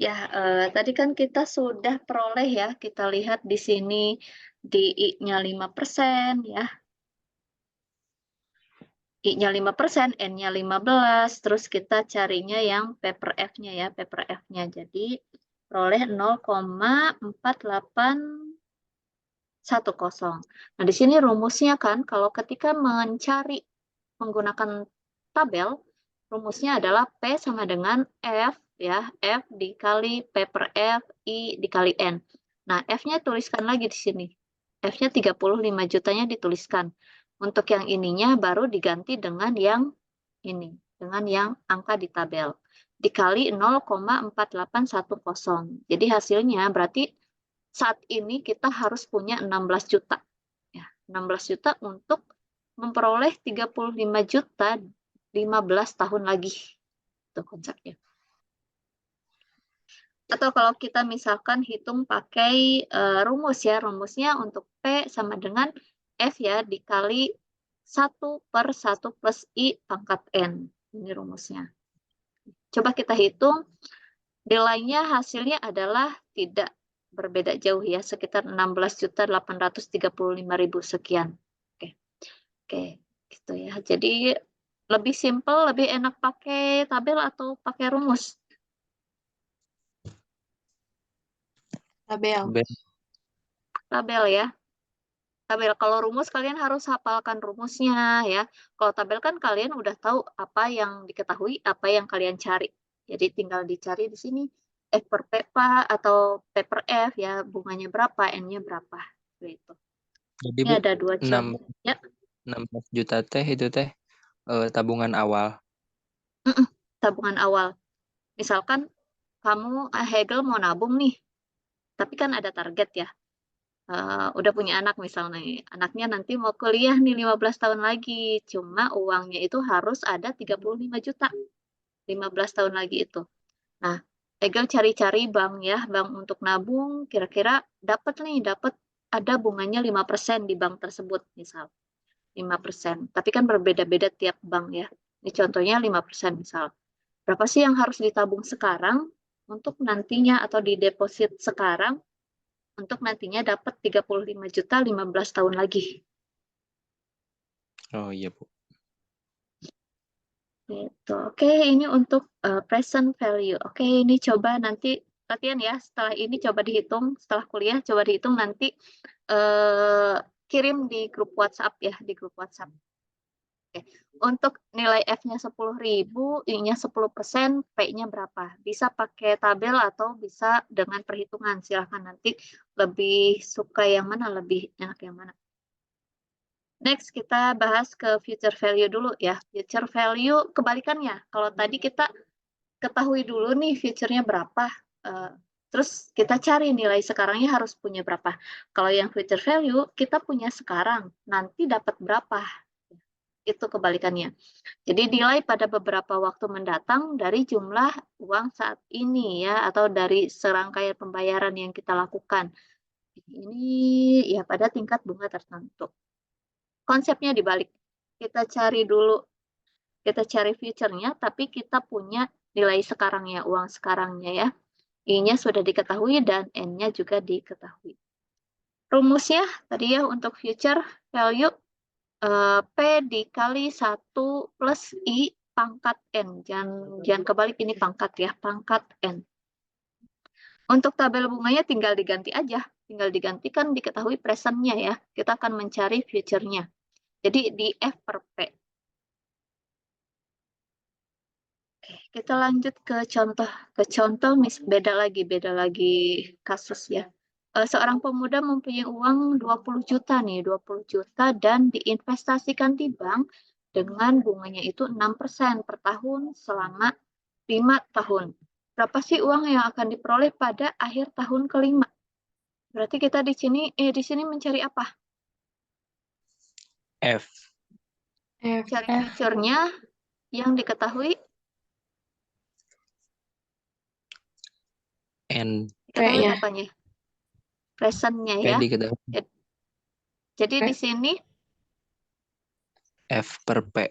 Ya, tadi kan kita sudah peroleh ya, kita lihat di sini di I-nya 5% ya, I-nya 5%, N-nya 15, terus kita carinya yang P per F-nya ya, P per F-nya. Jadi peroleh 0,4810. Nah, di sini rumusnya kan kalau ketika mencari menggunakan tabel, rumusnya adalah P sama dengan F ya, F dikali P per F, I dikali N. Nah, F-nya tuliskan lagi di sini. F-nya 35 jutanya dituliskan. Untuk yang ininya baru diganti dengan yang ini, dengan yang angka di tabel. Dikali 0,4810. Jadi hasilnya berarti saat ini kita harus punya 16 juta. Ya, 16 juta untuk memperoleh 35 juta 15 tahun lagi. Itu konsepnya. Atau kalau kita misalkan hitung pakai rumus ya, rumusnya untuk P sama dengan F ya, dikali 1 per 1 plus I pangkat N. Ini rumusnya. Coba kita hitung, nilainya hasilnya adalah tidak berbeda jauh ya, sekitar 16.835.000 sekian. Oke, oke, gitu ya. Jadi lebih simpel, lebih enak pakai tabel atau pakai rumus? Tabel. Tabel ya. Tabel, kalau rumus kalian harus hafalkan rumusnya ya. Kalau tabel kan kalian udah tahu apa yang diketahui, apa yang kalian cari. Jadi tinggal dicari di sini F per P atau P per F ya, bunganya berapa, N-nya berapa. Gitu. Jadi Ini Bu, ada 2 contoh. Ya, 16 juta teh itu teh tabungan awal. tabungan awal. Misalkan kamu Hegel mau nabung nih, tapi kan ada target ya. Udah punya anak misalnya, anaknya nanti mau kuliah nih 15 tahun lagi, cuma uangnya itu harus ada 35 juta, 15 tahun lagi itu. Nah, Hegel cari-cari bank ya, bank untuk nabung, kira-kira dapat ada bunganya 5% di bank tersebut, misal 5%. Tapi kan berbeda-beda tiap bank ya. Ini contohnya 5% misal. Berapa sih yang harus ditabung sekarang untuk nantinya atau dideposit sekarang untuk nantinya dapat 35 juta 15 tahun lagi. Oh iya Bu. Gitu. Oke, ini untuk present value. Oke, ini coba nanti latihan ya. Setelah ini coba dihitung, setelah kuliah coba dihitung nanti kirim di grup WhatsApp ya, di grup WhatsApp. Oke. Untuk nilai F-nya 10.000, I-nya 10%, P-nya berapa? Bisa pakai tabel atau bisa dengan perhitungan. Silahkan nanti lebih suka yang mana, lebih enak yang mana. Next, kita bahas ke future value dulu ya. Future value kebalikannya. Kalau tadi kita ketahui dulu nih future-nya berapa, terus kita cari nilai sekarangnya harus punya berapa. Kalau yang future value, kita punya sekarang, nanti dapat berapa. Itu kebalikannya. Jadi nilai pada beberapa waktu mendatang dari jumlah uang saat ini ya, atau dari serangkaian pembayaran yang kita lakukan. Ini ya pada tingkat bunga tertentu. Konsepnya dibalik. Kita cari dulu, kita cari future-nya, tapi kita punya nilai sekarangnya, uang sekarangnya ya. I-nya sudah diketahui dan N-nya juga diketahui. Rumusnya tadi ya untuk future value P dikali 1 plus I pangkat N. Jangan kebalik, ini pangkat ya, pangkat N. Untuk tabel bunganya tinggal diganti aja. Tinggal digantikan diketahui present-nya ya. Kita akan mencari future-nya. Jadi di F per P. Kita lanjut ke contoh beda lagi kasus ya. Seorang pemuda mempunyai uang 20 juta nih, 20 juta dan diinvestasikan di bank dengan bunganya itu 6% per tahun selama 5 tahun. Berapa sih uang yang akan diperoleh pada akhir tahun kelima? Berarti kita di sini mencari apa? F. Cari future-nya yang diketahui. N. Diketahui apanya? Present-nya P ya. diketahui. Jadi di sini F per P.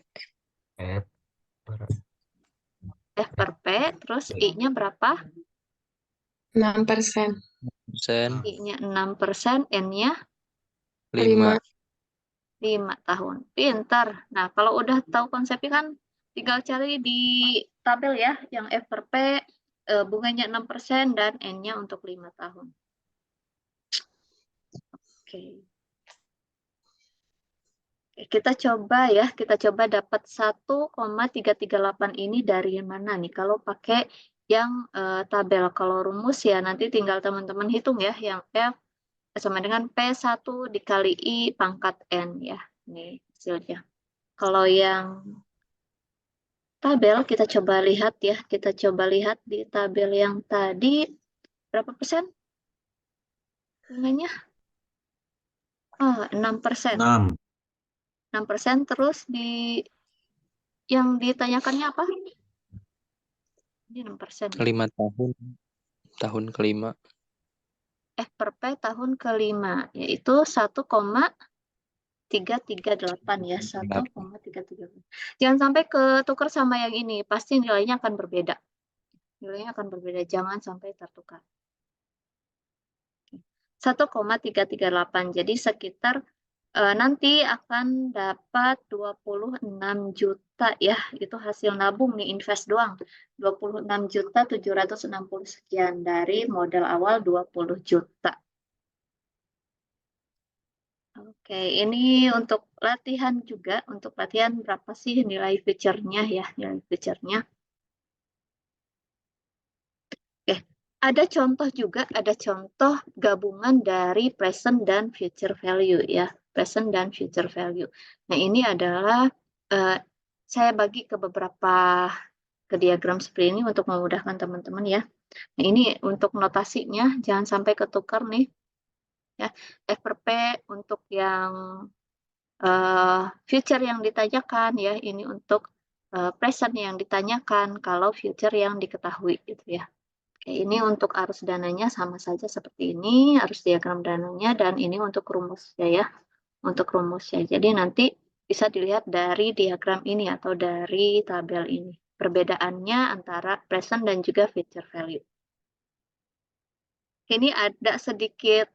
F per P, terus I-nya berapa? 6%. persen, I-nya 6%, N-nya 5. 5 tahun. Pintar. Nah, kalau udah tahu konsepnya kan tinggal cari di tabel ya, yang F per P, bunganya 6% dan N-nya untuk 5 tahun. Oke. Kita coba dapat 1,338 ini dari mana nih? Kalau pakai yang tabel, kalau rumus ya nanti tinggal teman-teman hitung ya, yang F sama dengan P1 dikali I pangkat N ya. Ini hasilnya. Kalau yang tabel kita coba lihat ya, kita coba lihat di tabel yang tadi berapa persen bunganya? 6%. 6%, terus yang ditanyakannya apa? Ini 6%. 5 tahun. Tahun kelima. F per P tahun kelima, yaitu 1,338 ya, 1,338. Jangan sampai ketukar sama yang ini, pasti nilainya akan berbeda. Nilainya akan berbeda, jangan sampai tertukar. 1,338, jadi sekitar nanti akan dapat 26 juta ya, itu hasil nabung nih, invest doang. 26.760 sekian dari modal awal 20 juta. Oke, ini untuk latihan juga, untuk latihan berapa sih nilai future-nya ya, nilai future-nya. Oke, ada contoh juga, ada contoh gabungan dari present dan future value ya, present dan future value. Nah, ini adalah saya bagi ke beberapa ke diagram seperti ini untuk memudahkan teman-teman ya. Nah, ini untuk notasinya jangan sampai ketukar nih ya. F per P untuk yang future yang ditanyakan ya, ini untuk present yang ditanyakan kalau future yang diketahui gitu ya. Oke, ini untuk arus dananya sama saja seperti ini, arus diagram dananya, dan ini untuk rumusnya ya, untuk rumusnya. Jadi nanti bisa dilihat dari diagram ini atau dari tabel ini, perbedaannya antara present dan juga future value. Ini ada sedikit,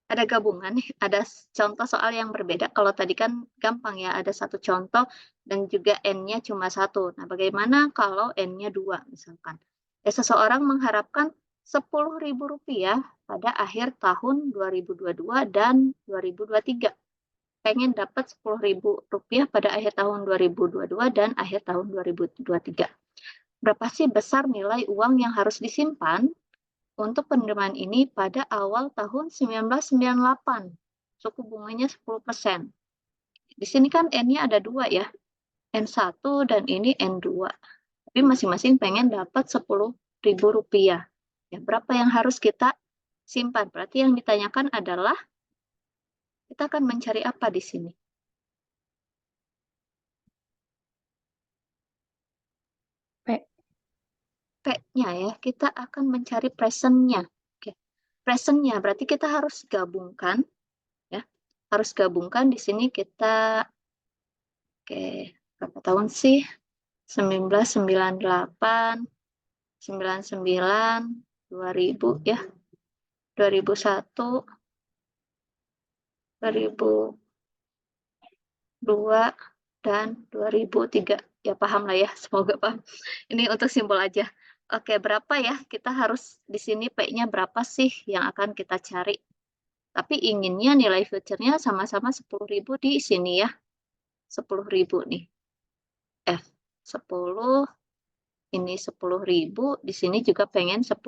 ada gabungan nih, ada contoh soal yang berbeda. Kalau tadi kan gampang ya, ada satu contoh dan juga N-nya cuma 1. Nah, bagaimana kalau N-nya 2 misalkan? Ya, seseorang mengharapkan Rp10.000 pada akhir tahun 2022 dan 2023. Pengen dapat Rp10.000 pada akhir tahun 2022 dan akhir tahun 2023. Berapa sih besar nilai uang yang harus disimpan untuk penerimaan ini pada awal tahun 1998? Suku bunganya 10%. Di sini kan N-nya ada 2 ya, N1 dan ini N2. Tapi masing-masing pengen dapat Rp10.000. Ya, berapa yang harus kita simpan? Berarti yang ditanyakan adalah kita akan mencari apa di sini? P-nya ya, kita akan mencari present-nya. Oke. Present-nya berarti kita harus gabungkan ya. Harus gabungkan di sini kita berapa tahun sih? 1998, 99, 2000 ya. 2001, 2002 dan 2003. Ya paham lah ya, semoga paham. Ini untuk simbol aja. Oke, berapa ya? Kita harus di sini P-nya berapa sih yang akan kita cari? Tapi inginnya nilai future-nya sama-sama 10.000 di sini ya. 10.000 nih. F 10, ini 10.000, di sini juga pengen 10.000.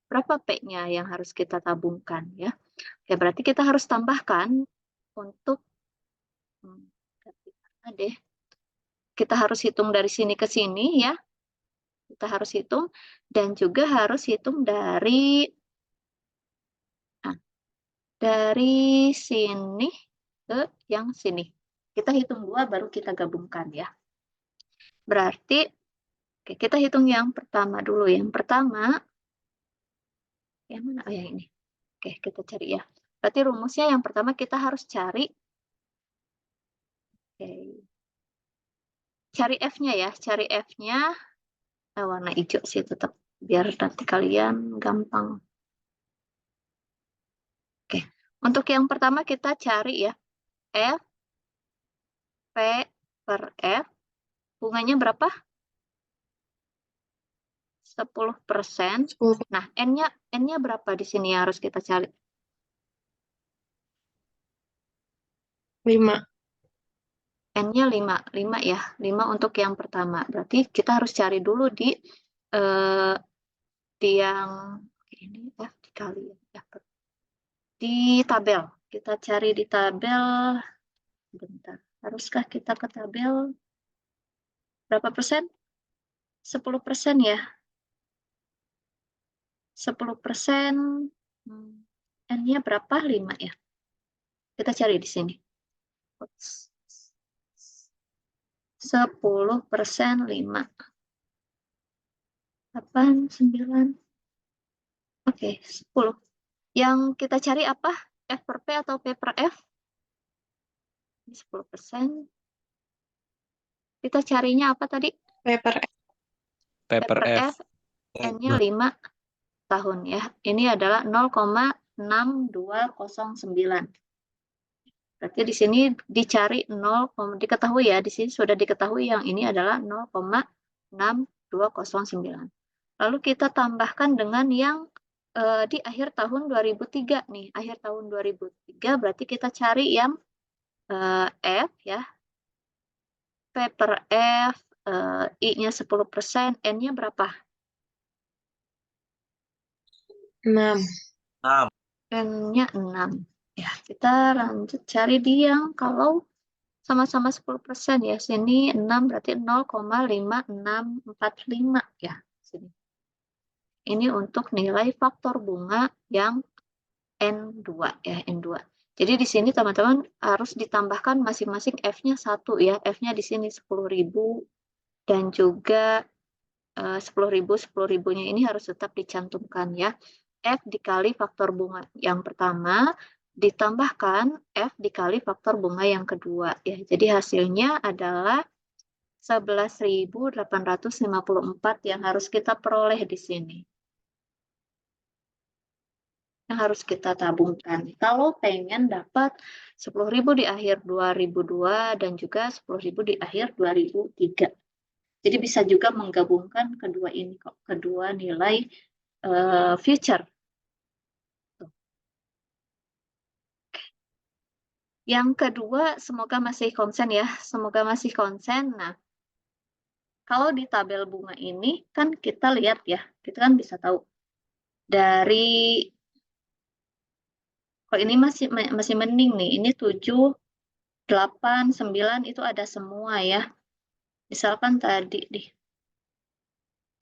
Berapa P-nya yang harus kita tabungkan ya? Oke, berarti kita harus tambahkan untuk deh. Kita harus hitung dari sini ke sini ya. Kita harus hitung dan juga harus hitung dari sini ke yang sini. Kita hitung 2 baru kita gabungkan ya. Berarti oke, kita hitung yang pertama dulu. Yang pertama yang mana? Oh, yang ini. Oke, kita cari ya. Berarti rumusnya yang pertama kita harus cari cari F-nya ya. Cari F-nya warna hijau sih tetap. biar nanti kalian gampang. Oke, untuk yang pertama kita cari ya, F, P per F, bunganya berapa? 10%. 10. Nah, N-nya berapa di sini yang harus kita cari? 5. N-nya 5 ya, 5 untuk yang pertama. Berarti kita harus cari dulu di yang ini F dikali F di tabel. Kita cari di tabel. Bentar, haruskah kita ke tabel? Berapa persen? 10% ya. 10%. N-nya berapa? 5 ya. Kita cari di sini. 10% 5. 8, 9. Oke, 10. Yang kita cari apa? F per P atau P per F? Ini 10%. Kita carinya apa tadi? Paper P per F. N-nya 5 tahun ya. Ini adalah 0,6209. Berarti di sini dicari 0, diketahui ya, di sini sudah diketahui yang ini adalah 0,6209. Lalu kita tambahkan dengan yang di akhir tahun 2003 nih. Akhir tahun 2003 berarti kita cari yang F ya. P per F, I-nya 10%, N-nya berapa? 6. N-nya 6. Ya, kita lanjut cari di yang kalau sama-sama 10% ya. Sini 6 berarti 0,5645 ya. Sini. Ini untuk nilai faktor bunga yang N2 ya, N2. Jadi di sini teman-teman harus ditambahkan masing-masing F-nya 1 ya. F-nya di sini 10.000 dan juga 10.000, 10.000-nya ini harus tetap dicantumkan ya. F dikali faktor bunga yang pertama ditambahkan F dikali faktor bunga yang kedua ya. Jadi hasilnya adalah 11.854 yang harus kita peroleh di sini. Yang harus kita tabungkan. Kalau pengen dapat 10.000 di akhir 2002 dan juga 10.000 di akhir 2003. Jadi bisa juga menggabungkan kedua ini kok, kedua nilai future. Yang kedua, semoga masih konsen ya. Semoga masih konsen. Nah, kalau di tabel bunga ini kan kita lihat ya, kita kan bisa tahu dari kalau ini masih mending nih. Ini 7, 8, 9 itu ada semua ya. Misalkan tadi nih.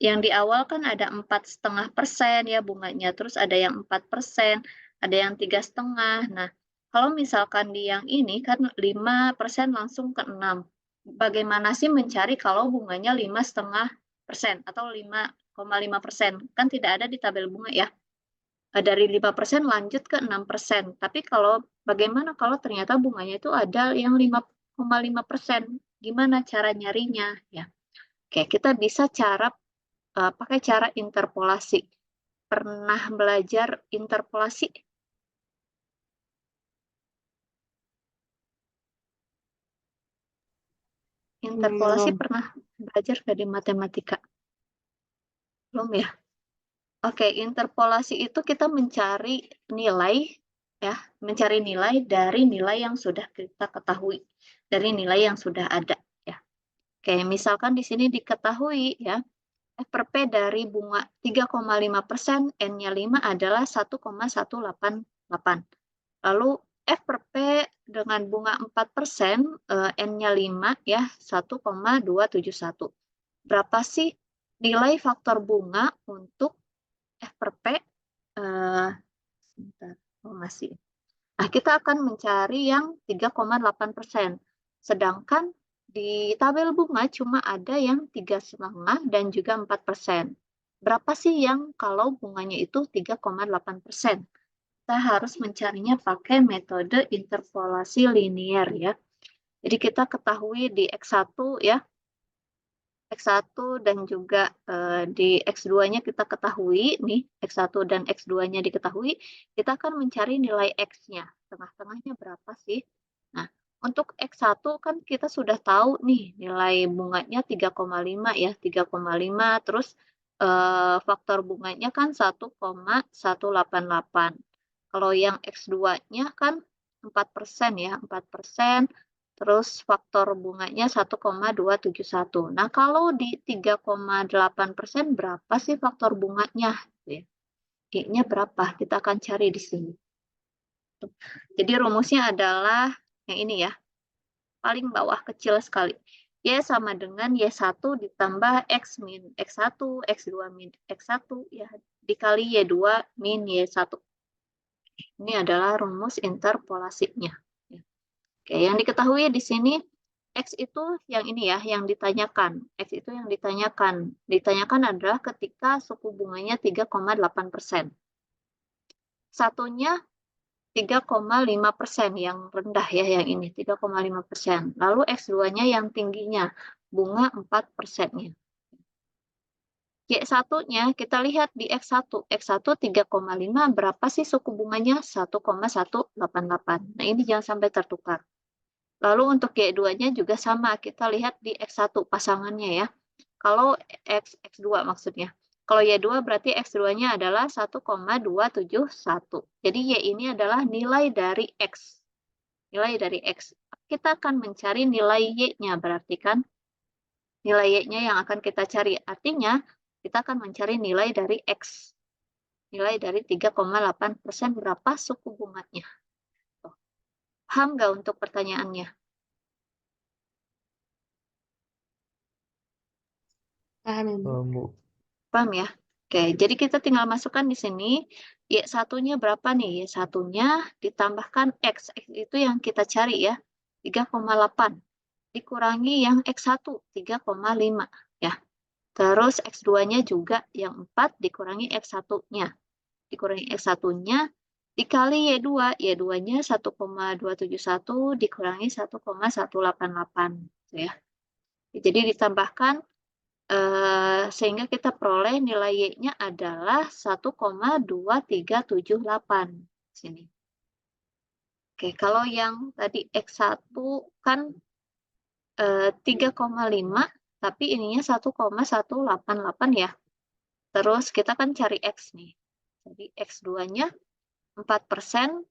Yang di awal kan ada 4,5% ya bunganya, terus ada yang 4%, ada yang 3,5. Nah, kalau misalkan di yang ini kan 5% langsung ke 6. Bagaimana sih mencari kalau bunganya 5,5% atau 5,5%? Kan tidak ada di tabel bunga ya. Dari 5% lanjut ke 6%. Tapi kalau bagaimana kalau ternyata bunganya itu ada yang 5,5%? Gimana cara nyarinya ya? Oke, kita bisa pakai cara interpolasi. Pernah belajar interpolasi? Interpolasi Belum. pernah belajar nggak di matematika? Belum ya? Oke, interpolasi itu kita mencari nilai ya, mencari nilai dari nilai yang sudah kita ketahui, dari nilai yang sudah ada ya. Oke, misalkan di sini diketahui ya, F per P dari bunga 3,5%, N-nya 5 adalah 1,188. Lalu F per P dengan bunga 4%, N-nya 5 ya, 1,271. Berapa sih nilai faktor bunga untuk F per P? Sebentar, masih. Nah, kita akan mencari yang 3,8%. Sedangkan di tabel bunga cuma ada yang 3,5 dan juga 4%. Berapa sih yang kalau bunganya itu 3,8%? Kita harus mencarinya pakai metode interpolasi linier ya. Jadi kita ketahui di X1 ya, X1 dan juga di X2-nya kita ketahui, nih X1 dan X2-nya diketahui, kita akan mencari nilai X-nya. Tengah-tengahnya berapa sih? Nah, untuk X1 kan kita sudah tahu nih nilai bunganya 3,5 ya, 3,5 terus faktor bunganya kan 1,188. Kalau yang X2-nya kan 4% ya, 4%. Terus faktor bunganya 1,271. Nah, kalau di 3,8% berapa sih faktor bunganya? Y-nya berapa? Kita akan cari di sini. Jadi rumusnya adalah yang ini ya, paling bawah kecil sekali. Y sama dengan Y1 ditambah X min X1, X2 min X1, ya, dikali Y2 min Y1. Ini adalah rumus interpolasinya. Oke, yang diketahui di sini X itu yang ini ya, yang ditanyakan. X itu yang ditanyakan. Ditanyakan adalah ketika suku bunganya 3,8%. Satunya 3,5% yang rendah ya, yang ini 3,5%. Lalu X2-nya yang tingginya, bunga 4%-nya. Y1-nya kita lihat di X1. X1 3,5 berapa sih suku bunganya? 1,188. Nah, ini jangan sampai tertukar. Lalu untuk Y2-nya juga sama, kita lihat di X1 pasangannya ya. Kalau X2 maksudnya. Kalau Y2 berarti X2-nya adalah 1,271. Jadi Y ini adalah nilai dari X. Nilai dari X. Kita akan mencari nilai Y-nya, berarti kan nilai Y-nya yang akan kita cari. Artinya, kita akan mencari nilai dari X. Nilai dari 3,8% berapa suku bunganya. Paham nggak untuk pertanyaannya? Paham, Ibu. Bu. Paham ya? Oke, jadi kita tinggal masukkan di sini, Y1-nya berapa nih? Y1-nya ditambahkan X. X itu yang kita cari ya, 3,8. Dikurangi yang X1, 3,5. Ya. Terus X2-nya juga yang 4 dikurangi X1-nya. Dikurangi X1-nya, dikali Y2. Y2-nya 1,271 dikurangi 1,188. Ya. Jadi ditambahkan sehingga kita peroleh nilai Y-nya adalah 1,2378 sini. Oke, kalau yang tadi X1 kan 3,5 tapi ininya 1,188 ya. Terus kita kan cari X nih. Jadi X2-nya 4%,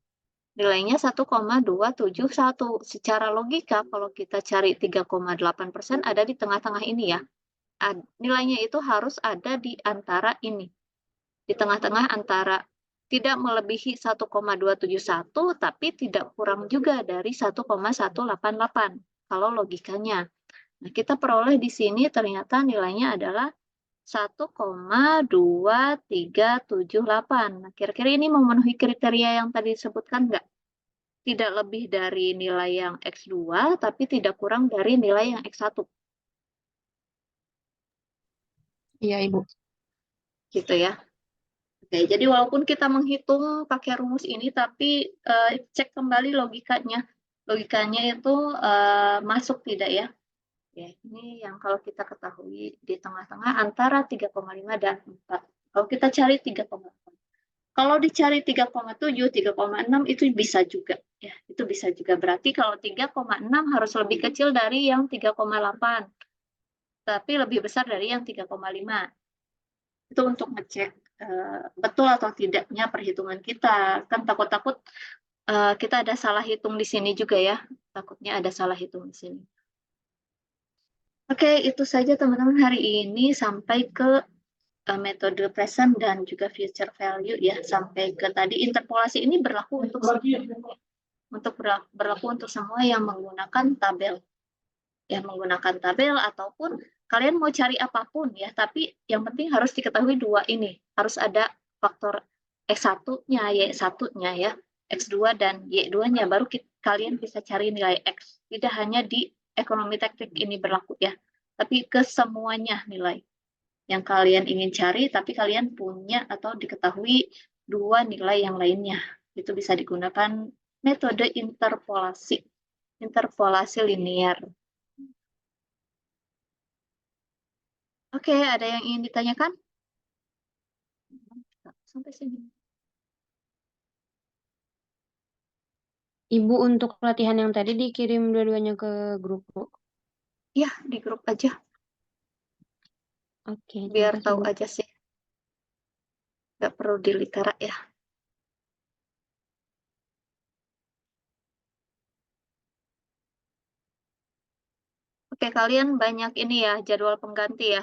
nilainya 1,271. Secara logika kalau kita cari 3,8% ada di tengah-tengah ini ya. Nilainya itu harus ada di antara ini. Di tengah-tengah antara tidak melebihi 1,271, tapi tidak kurang juga dari 1,188. Kalau logikanya. Nah, kita peroleh di sini ternyata nilainya adalah 1,2378. Nah, kira-kira ini memenuhi kriteria yang tadi disebutkan nggak? Tidak lebih dari nilai yang X2, tapi tidak kurang dari nilai yang X1. Iya, Ibu. Gitu ya. Oke, jadi walaupun kita menghitung pakai rumus ini, tapi cek kembali logikanya. Logikanya itu masuk tidak ya? Ya, ini yang kalau kita ketahui di tengah-tengah antara 3,5 dan 4. Kalau kita cari 3,8. Kalau dicari 3,7, 3,6 itu bisa juga. Ya, itu bisa juga. Berarti kalau 3,6 harus lebih kecil dari yang 3,8. Tapi lebih besar dari yang 3,5. Itu untuk ngecek betul atau tidaknya perhitungan kita. Kan takut-takut kita ada salah hitung di sini juga ya. Takutnya ada salah hitung di sini. Oke, itu saja teman-teman hari ini sampai ke metode present dan juga future value ya. Sampai ke tadi interpolasi ini berlaku untuk berlaku untuk semua yang menggunakan tabel. Ya, menggunakan tabel ataupun kalian mau cari apapun ya, tapi yang penting harus diketahui dua ini. Harus ada faktor X1-nya, Y1-nya ya, X2 dan Y2-nya, baru kalian bisa cari nilai X. Tidak hanya di ekonomi teknik ini berlaku ya, tapi ke semuanya nilai yang kalian ingin cari, tapi kalian punya atau diketahui dua nilai yang lainnya. Itu bisa digunakan metode interpolasi, interpolasi linear. Oke, ada yang ingin ditanyakan? Sampai sini. Ibu untuk latihan yang tadi dikirim dua-duanya ke grup, Bu. Ya, di grup aja, Oke, terima biar kasih, tahu Bu. aja sih. Nggak perlu di litera ya. Oke, kalian banyak ini ya, jadwal pengganti ya.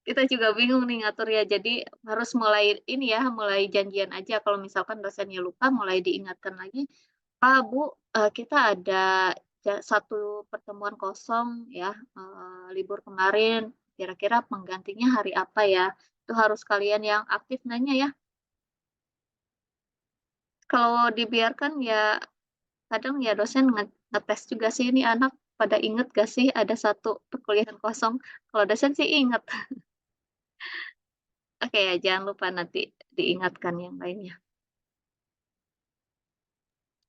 Kita juga bingung nih ngatur ya, jadi harus mulai ini ya, mulai janjian aja. Kalau misalkan dosennya lupa, mulai diingatkan lagi, Pak, Bu, kita ada satu pertemuan kosong ya, libur kemarin, kira-kira penggantinya hari apa ya? Itu harus kalian yang aktif nanya ya. Kalau dibiarkan ya kadang ya dosen ngetes juga sih, ini anak pada inget gak sih ada satu perkuliahan kosong? Kalau dosen sih inget. Oke ya, jangan lupa nanti diingatkan yang lainnya.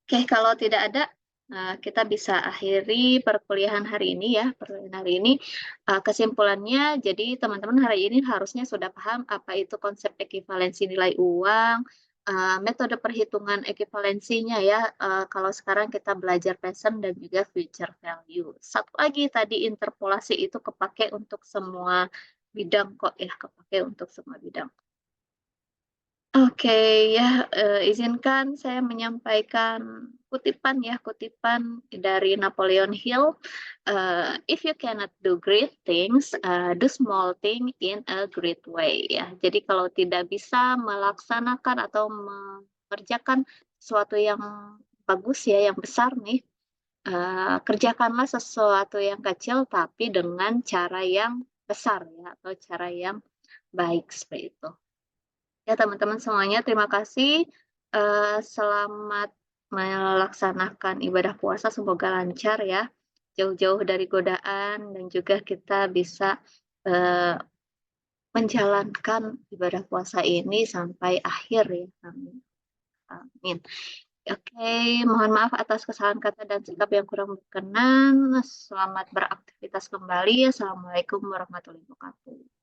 Oke, kalau tidak ada, kita bisa akhiri perkuliahan hari ini ya. Perkuliahan hari ini, kesimpulannya, jadi teman-teman hari ini harusnya sudah paham apa itu konsep ekivalensi nilai uang, metode perhitungan ekivalensinya ya. Kalau sekarang kita belajar present dan juga future value. Satu lagi tadi interpolasi itu kepake untuk semua bidang kok ya, kepake untuk semua bidang. Oke, ya, izinkan saya menyampaikan kutipan ya, kutipan dari Napoleon Hill, "If you cannot do great things, do small thing in a great way," ya. Jadi kalau tidak bisa melaksanakan atau mengerjakan sesuatu yang bagus ya, yang besar nih, kerjakanlah sesuatu yang kecil tapi dengan cara yang besar ya, atau cara yang baik, seperti itu. Ya, teman-teman semuanya, terima kasih. Selamat melaksanakan ibadah puasa, semoga lancar ya. Jauh-jauh dari godaan dan juga kita bisa eh, menjalankan ibadah puasa ini sampai akhir ya. Amin. Amin. Oke, mohon maaf atas kesalahan kata dan sikap yang kurang berkenan. Selamat beraktivitas kembali. Assalamualaikum warahmatullahi wabarakatuh.